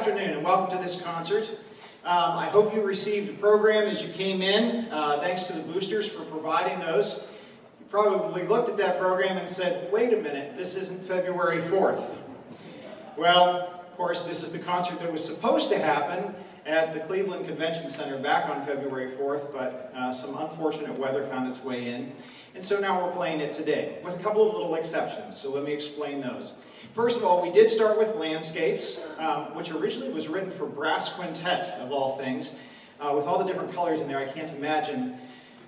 afternoon and welcome to this concert. I hope you received a program as you came in. Thanks to the boosters for providing those. You probably looked at that program and said, wait a minute, this isn't February 4th. Well, of course, this is the concert that was supposed to happen at the Cleveland Convention Center back on February 4th, but some unfortunate weather found its way in. And so now we're playing it today, with a couple of little exceptions, so let me explain those. First of all, we did start with Landscapes, which originally was written for brass quintet, of all things. With all the different colors in there, I can't imagine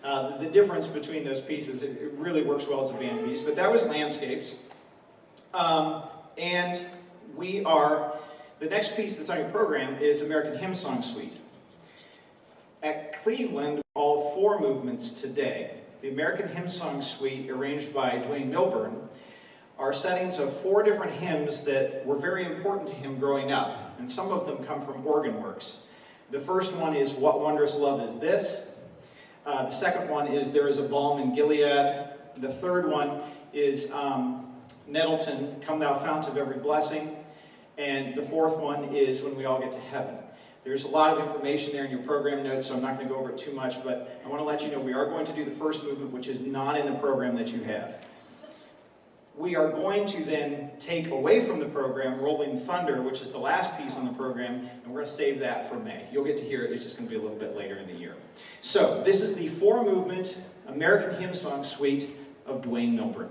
the difference between those pieces. It really works well as a band piece, but that was Landscapes. And the next piece that's on your program is American Hymn Song Suite. At Cleveland, all four movements today. The American Hymn Song Suite, arranged by Dwayne Milburn, are settings of four different hymns that were very important to him growing up, and some of them come from organ works. The first one is What Wondrous Love Is This? The second one is There Is a Balm in Gilead. The third one is Nettleton, Come Thou Fount of Every Blessing. And the fourth one is When We All Get to Heaven. There's a lot of information there in your program notes, so I'm not going to go over it too much, but I want to let you know we are going to do the first movement, which is not in the program that you have. We are going to then take away from the program Rolling Thunder, which is the last piece on the program, and we're going to save that for May. You'll get to hear it, it's just going to be a little bit later in the year. So, this is the four-movement American Hymn Song Suite of Dwayne Milburn.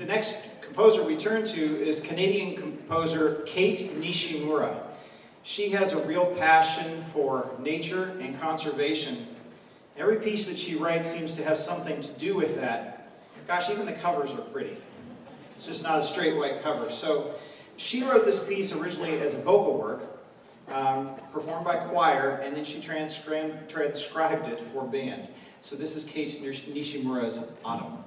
The next composer we turn to is Canadian composer Kate Nishimura. She has a real passion for nature and conservation. Every piece that she writes seems to have something to do with that. Gosh, even the covers are pretty. It's just not a straight white cover. So she wrote this piece originally as a vocal work, performed by choir, and then she transcribed it for band. So this is Kate Nishimura's Autumn.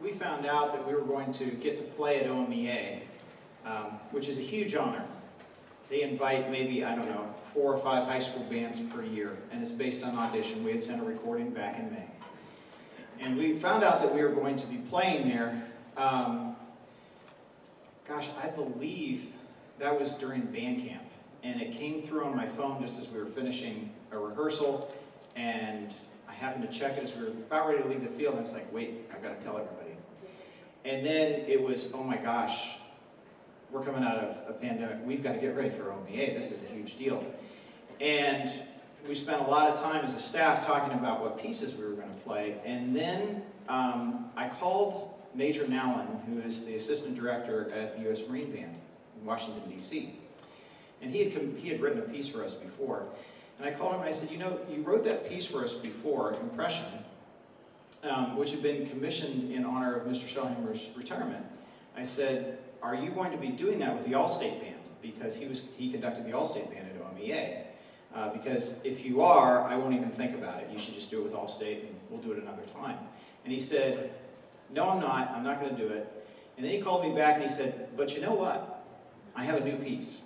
We found out that we were going to get to play at OMEA, which is a huge honor. They invite maybe, I don't know, 4 or 5 high school bands per year, and it's based on audition. We had sent a recording back in May. And we found out that we were going to be playing there, gosh, I believe that was during band camp. and it came through on my phone just as we were finishing a rehearsal, and I happened to check it as we were about ready to leave the field, and I was like, wait, I've got to tell everybody. And then it was, oh my gosh, we're coming out of a pandemic, we've got to get ready for OMEA, this is a huge deal. And we spent a lot of time as a staff talking about what pieces we were going to play, and then I called Major Nallon, who is the assistant director at the U.S. Marine Band in Washington, D.C. And he had written a piece for us before. And I called him and I said, you know, you wrote that piece for us before, Impression, which had been commissioned in honor of Mr. Schellhammer's retirement. I said, are you going to be doing that with the All-State Band? Because he conducted the All-State Band at OMEA. Because if you are, I won't even think about it. You should just do it with All-State, and we'll do it another time. And he said, no, I'm not going to do it. And then he called me back and he said, but you know what? I have a new piece.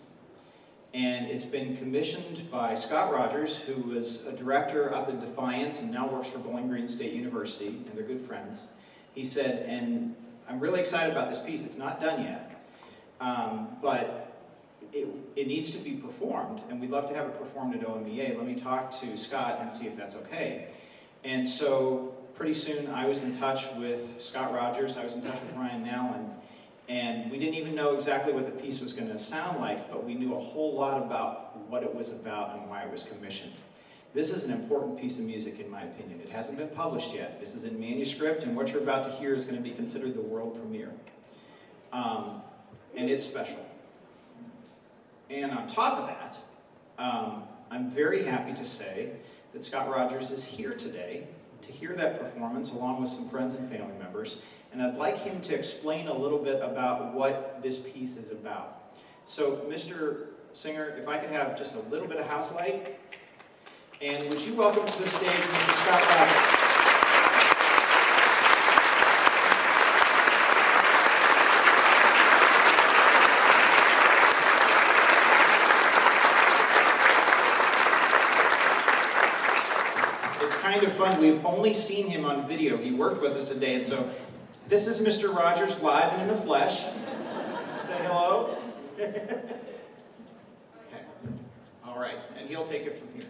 And it's been commissioned by Scott Rogers, who was a director up in Defiance and now works for Bowling Green State University, and they're good friends. He said, and I'm really excited about this piece. It's not done yet, but it needs to be performed, and we'd love to have it performed at OMEA. Let me talk to Scott and see if that's okay. And so pretty soon I was in touch with Scott Rogers, I was in touch with Ryan Nallon, and we didn't even know exactly what the piece was going to sound like, but we knew a whole lot about what it was about and why it was commissioned. This is an important piece of music, in my opinion. It hasn't been published yet. This is in manuscript, and what you're about to hear is going to be considered the world premiere. And it's special. And on top of that, I'm very happy to say that Scott Rogers is here today to hear that performance along with some friends and family members. And I'd like him to explain a little bit about what this piece is about. So, Mr. Singer, if I could have just a little bit of house light. And would you welcome to the stage Mr. Scott Rogers? It's kind of fun. We've only seen him on video. He worked with us a day, and so this is Mr. Rogers live and in the flesh. Say hello. Okay. All right, and he'll take it from here.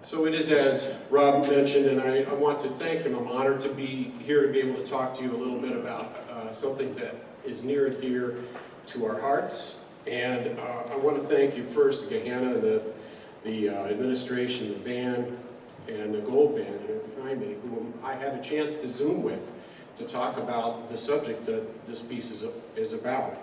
So it is as Rob mentioned, and I want to thank him. I'm honored to be here to be able to talk to you a little bit about something that is near and dear to our hearts. And I want to thank you first, Gehenna, the administration, the band, and the Gold Band here behind me, whom I had a chance to Zoom with to talk about the subject that this piece is about.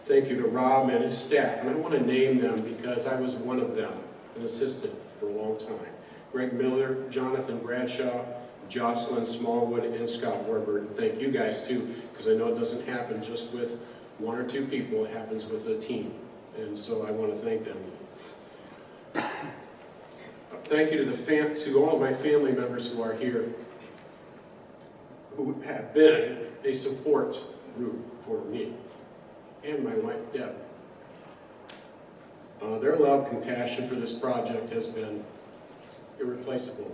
Thank you to Rob and his staff, and I want to name them because I was one of them, an assistant for a long time. Greg Miller, Jonathan Bradshaw, Jocelyn Smallwood, and Scott Warburton. Thank you guys too, because I know it doesn't happen just with one or two people, it happens with a team. And so I want to thank them. Thank you to all of my family members who are here, who have been a support group for me, and my wife, Deb. Their love, compassion for this project has been irreplaceable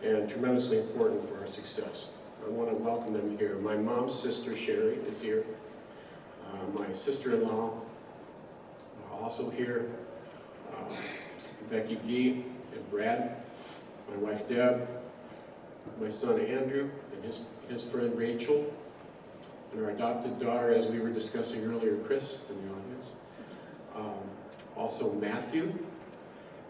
and tremendously important for our success. I want to welcome them here. My mom's sister, Sherry, is here. My sister-in-law, also here. Becky Gee and Brad. My wife, Deb. My son, Andrew, and his friend, Rachel. And our adopted daughter, as we were discussing earlier, Chris, in the audience. Also Matthew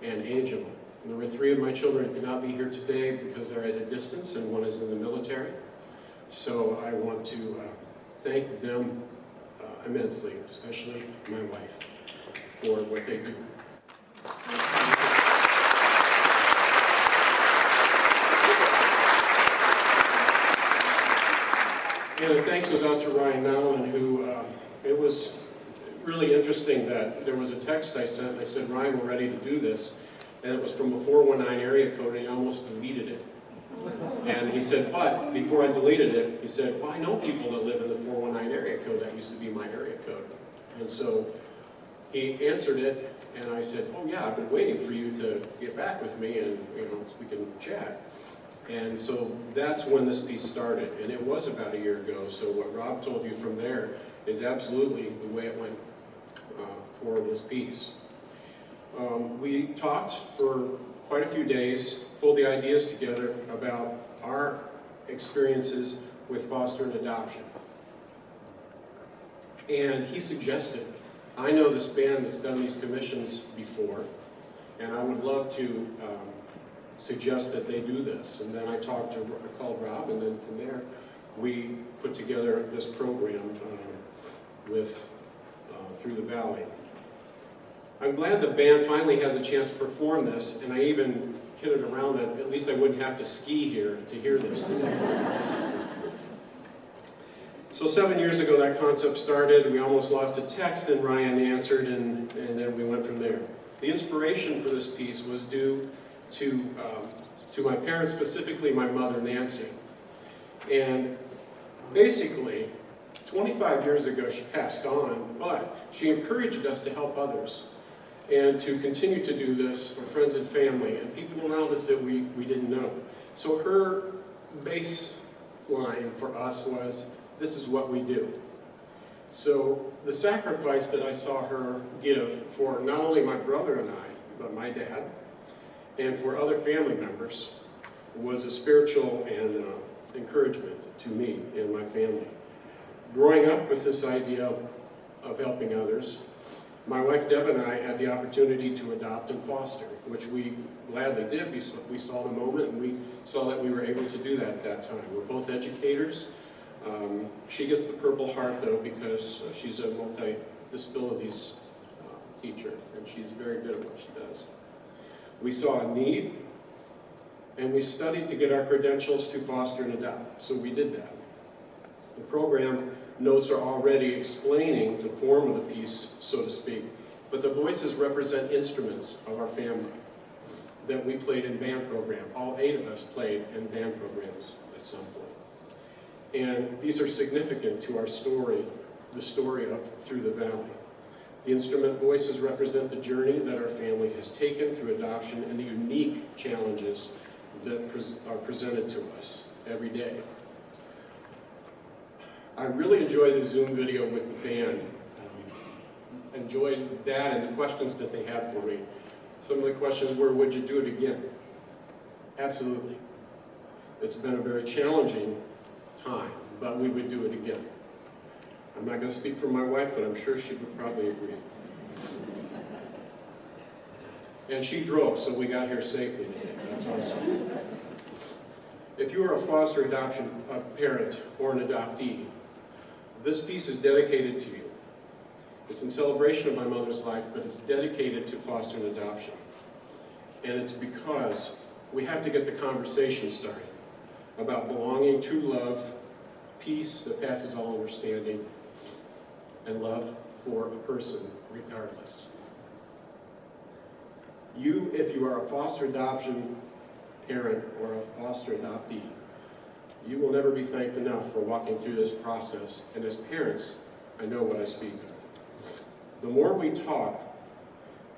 and Angel. And there were three of my children who could not be here today because they're at a distance and one is in the military. So I want to thank them immensely, especially my wife, for what they do. And the thanks goes out to Ryan Nallon, who it was really interesting that there was a text I sent, and I said, Ryan, we're ready to do this. And it was from a 419 area code, and he almost deleted it. And he said, but before I deleted it, he said, well, I know people that live in the 419 area code. That used to be my area code. And so he answered it, and I said, oh yeah, I've been waiting for you to get back with me, and so we can chat. And so that's when this piece started, and it was about a year ago. So what Rob told you from there is absolutely the way it went for this piece. We talked for quite a few days, pulled the ideas together about our experiences with foster and adoption. And he suggested, I know this band has done these commissions before, and I would love to suggest that they do this. And then I called Rob, and then from there, we put together this program Through the Valley. I'm glad the band finally has a chance to perform this, and I even kidded around that at least I wouldn't have to ski here to hear this today. So 7 years ago that concept started. We almost lost a text, and Ryan answered, and then we went from there. The inspiration for this piece was due to my parents, specifically my mother, Nancy. And basically, 25 years ago she passed on, but she encouraged us to help others and to continue to do this for friends and family and people around us that we didn't know. So her baseline for us was, this is what we do. So the sacrifice that I saw her give for not only my brother and I, but my dad, and for other family members, was a spiritual and encouragement to me and my family. Growing up with this idea of helping others, my wife Deb and I had the opportunity to adopt and foster, which we gladly did. We saw the moment, and we saw that we were able to do that at that time. We're both educators. She gets the Purple Heart, though, because she's a multi-disabilities teacher, and she's very good at what she does. We saw a need, and we studied to get our credentials to foster and adopt, so we did that. The program notes are already explaining the form of the piece, so to speak, but the voices represent instruments of our family that we played in band program. All 8 of us played in band programs at some point. And these are significant to our story, the story of Through the Valley. The instrument voices represent the journey that our family has taken through adoption and the unique challenges that are presented to us every day. I really enjoyed the Zoom video with the band. Enjoyed that and the questions that they had for me. Some of the questions were, would you do it again? Absolutely. It's been a very challenging time, but we would do it again. I'm not going to speak for my wife, but I'm sure she would probably agree. And she drove, so we got here safely today. That's awesome. If you are a foster adoption parent or an adoptee, this piece is dedicated to you. It's in celebration of my mother's life, but it's dedicated to foster and adoption. And it's because we have to get the conversation started about belonging, true love, peace that passes all understanding, and love for a person regardless. You, if you are a foster adoption parent or a foster adoptee, you will never be thanked enough for walking through this process, and as parents, I know what I speak of. The more we talk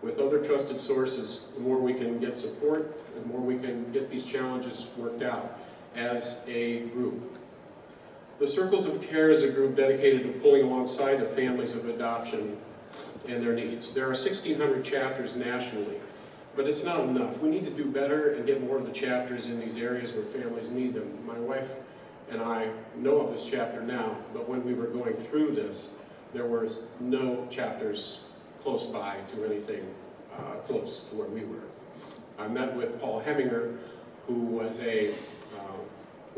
with other trusted sources, the more we can get support, the more we can get these challenges worked out as a group. The Circles of Care is a group dedicated to pulling alongside the families of adoption and their needs. There are 1,600 chapters nationally, but it's not enough. We need to do better and get more of the chapters in these areas where families need them. My wife and I know of this chapter now, but when we were going through this, there were no chapters close by to anything close to where we were. I met with Paul Heminger, who was a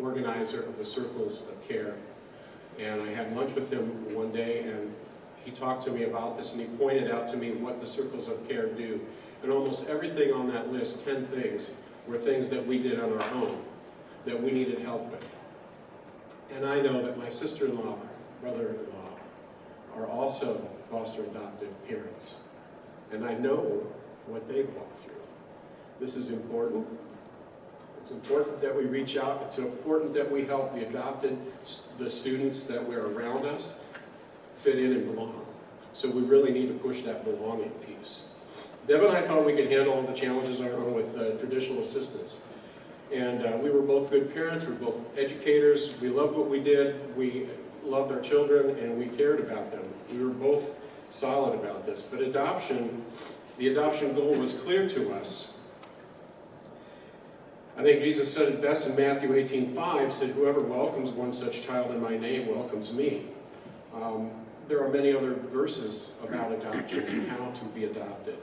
organizer of the Circles of Care, and I had lunch with him one day, and he talked to me about this, and he pointed out to me what the Circles of Care do. And almost everything on that list, 10 things, were things that we did on our own, that we needed help with. And I know that my sister-in-law, brother-in-law, are also foster adoptive parents. And I know what they've walked through. This is important. It's important that we reach out. It's important that we help the adopted, the students that were around us, fit in and belong. So we really need to push that belonging piece. Deb and I thought we could handle all the challenges on our own with traditional assistance. And we were both good parents, we were both educators, we loved what we did, we loved our children and we cared about them. We were both solid about this. But adoption, the adoption goal was clear to us. I think Jesus said it best in Matthew 18:5, said, "Whoever welcomes one such child in my name welcomes me." There are many other verses about adoption and how to be adopted.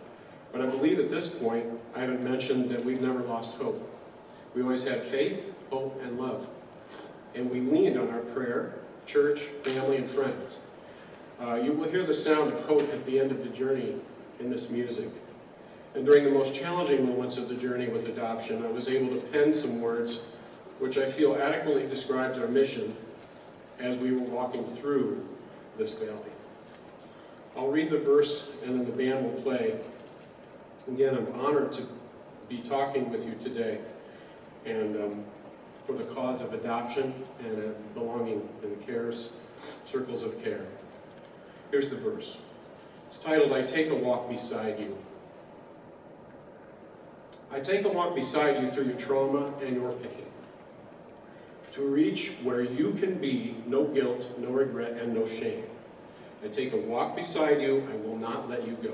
But I believe at this point, I haven't mentioned that we've never lost hope. We always had faith, hope, and love. And we leaned on our prayer, church, family, and friends. You will hear the sound of hope at the end of the journey in this music. And during the most challenging moments of the journey with adoption, I was able to pen some words which I feel adequately describes our mission as we were walking through this valley. I'll read the verse and then the band will play. Again, I'm honored to be talking with you today and for the cause of adoption and belonging in the circles of care. Here's the verse. It's titled, "I Take a Walk Beside You." I take a walk beside you through your trauma and your pain, to reach where you can be, no guilt, no regret, and no shame. I take a walk beside you, I will not let you go.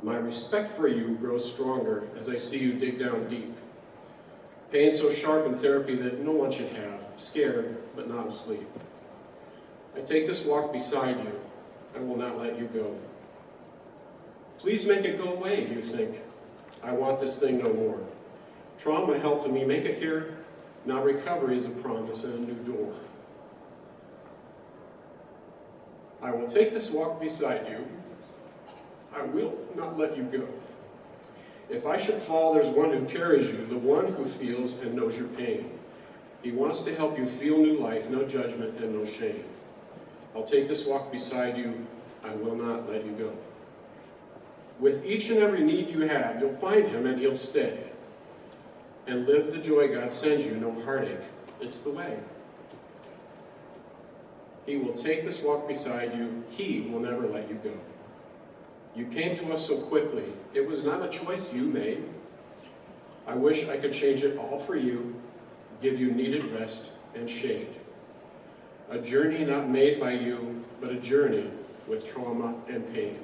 My respect for you grows stronger as I see you dig down deep. Pain so sharp in therapy that no one should have, scared but not asleep. I take this walk beside you, I will not let you go. Please make it go away, you think. I want this thing no more. Trauma helped me make it here, now recovery is a promise and a new door. I will take this walk beside you, I will not let you go. If I should fall, there's one who carries you, the one who feels and knows your pain. He wants to help you feel new life, no judgment and no shame. I'll take this walk beside you, I will not let you go. With each and every need you have, you'll find him and he'll stay. And live the joy God sends you, no heartache, it's the way. He will take this walk beside you, he will never let you go. You came to us so quickly, it was not a choice you made. I wish I could change it all for you, give you needed rest and shade. A journey not made by you, but a journey with trauma and pain.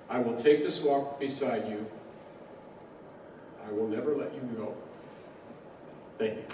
I will take this walk beside you. I will never let you go. Thank you.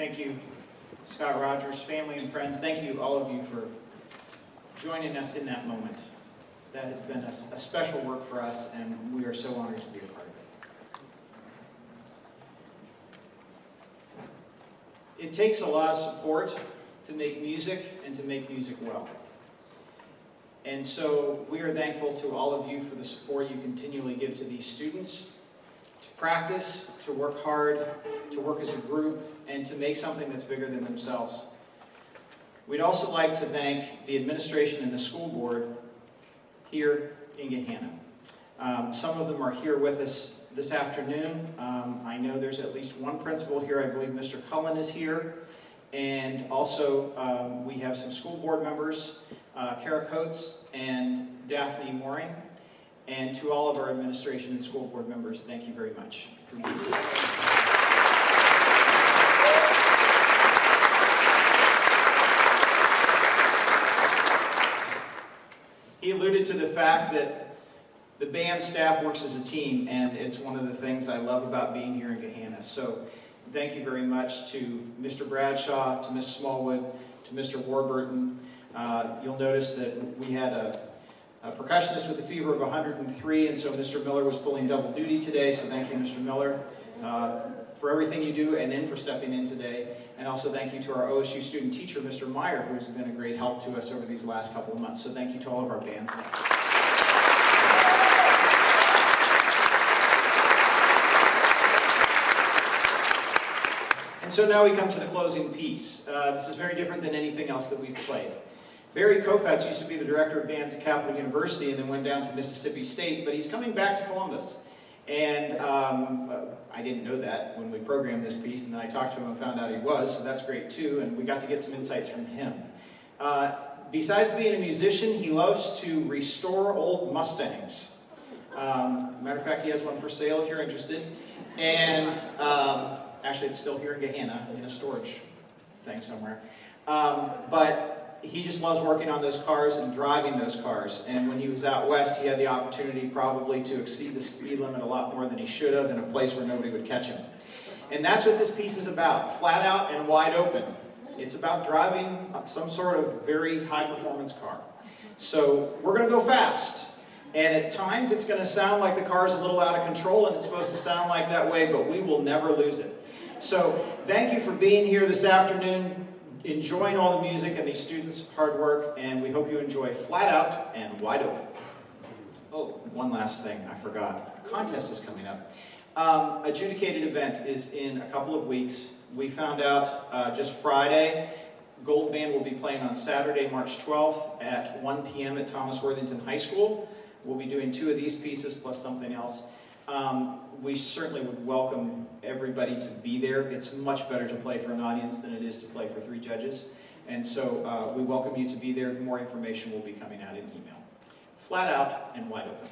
Thank you, Scott Rogers, family and friends. Thank you, all of you, for joining us in that moment. That has been a special work for us, and we are so honored to be a part of it. It takes a lot of support to make music and to make music well. And so we are thankful to all of you for the support you continually give to these students, to practice, to work hard, to work as a group, and to make something that's bigger than themselves. We'd also like to thank the administration and the school board here in Gahanna. Some of them are here with us this afternoon. I know there's at least one principal here. I believe Mr. Cullen is here. And also we have some school board members, Kara Coates and Daphne Mooring. And to all of our administration and school board members, thank you very much for being here. He alluded to the fact that the band staff works as a team, and it's one of the things I love about being here in Gahanna. So thank you very much to Mr. Bradshaw, to Ms. Smallwood, to Mr. Warburton. You'll notice that we had a percussionist with a fever of 103, and so Mr. Miller was pulling double duty today, so thank you, Mr. Miller, for everything you do and then for stepping in today. And also thank you to our OSU student teacher, Mr. Meyer, who's been a great help to us over these last couple of months. So thank you to all of our band staff. And so now we come to the closing piece. This is very different than anything else that we've played. Barry Kopatz used to be the director of bands at Capital University and then went down to Mississippi State, but he's coming back to Columbus. And I didn't know that when we programmed this piece, and then I talked to him and found out he was, so that's great too, and we got to get some insights from him. Besides being a musician, he loves to restore old Mustangs. Matter of fact, he has one for sale if you're interested. And actually, it's still here in Gahanna in a storage thing somewhere. But he just loves working on those cars and driving those cars. And when he was out west, he had the opportunity probably to exceed the speed limit a lot more than he should have in a place where nobody would catch him. And that's what this piece is about, flat out and wide open. It's about driving some sort of very high-performance car. So we're going to go fast. And at times it's going to sound like the car's a little out of control, and it's supposed to sound like that way, but we will never lose it. So thank you for being here this afternoon, enjoying all the music and these students' hard work, and we hope you enjoy Flat Out and Wide Open. Oh, one last thing I forgot. A contest is coming up. Adjudicated event is in a couple of weeks. We found out just Friday. Gold Band will be playing on Saturday, March 12th at 1 p.m. at Thomas Worthington High School. We'll be doing 2 of these pieces plus something else. We certainly would welcome everybody to be there. It's much better to play for an audience than it is to play for 3 judges. And so we welcome you to be there. More information will be coming out in email. Flat Out and Wide Open.